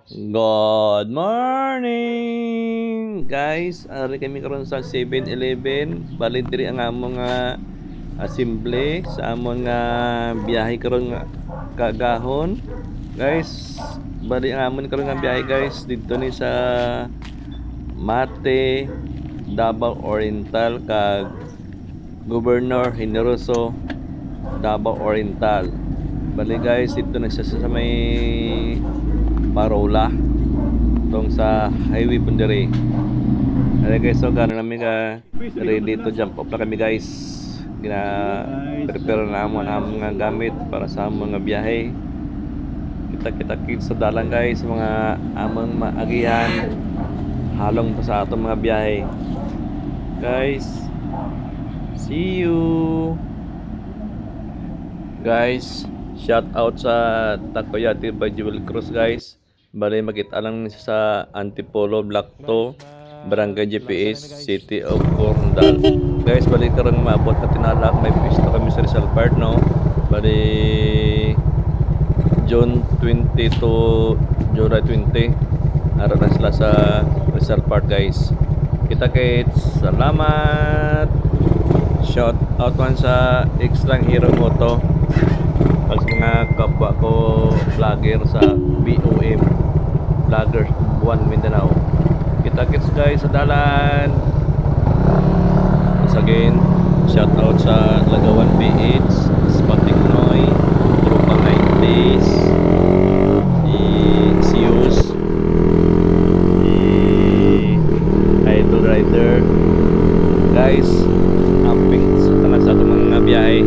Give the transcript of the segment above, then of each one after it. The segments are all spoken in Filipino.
Good morning! Guys, ari kami karon sa 7-Eleven. Bali diri ang among asimble sa among biyahe karon nga kagahon. Guys, bali ang amon karon nga biyahe guys dito ni sa Mate, Davao Oriental kag Governor Generoso, Davao Oriental. Bali guys, dito na siya sa may Parola tong sa highway Pundere. Alright guys, so gano'n namin ready to jump off na kami guys. Prepare na amon ang mga gamit para sa mga biyahe. Kita kids sa dalan guys, mga among maagihan halong pa sa atong mga biyahe. Guys, see you. Guys, shout out sa Takoyati by Jewel Cruz guys. Bali makita lang siya sa Antipolo Block 2, Barangay GPS, City of Corndal. Guys, bali karon maabot na tinalak, may pista kami sa Rizal Park no. Bali June 20 to July 20. Araw na sila sa Rizal Park guys. Kita kids, salamat. Shout out man sa Extrang Hero Moto. Pag mga kapwa ko vlogger sa BOM Vloggers 1 Mindanao. Kita-kits guys sa dalan. Once again, shout out sa Lagawan PH, Spatic Noy, Trupa 90s, Sius, Idol Rider. Guys, amping talag sa itong mga biyahe.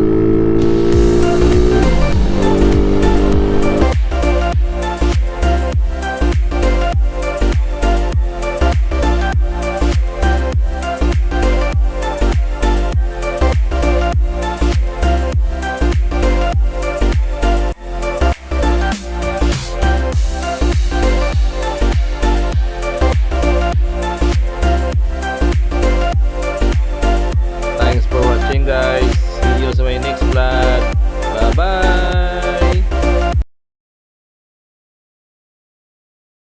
Thanks for watching guys. See you sa my next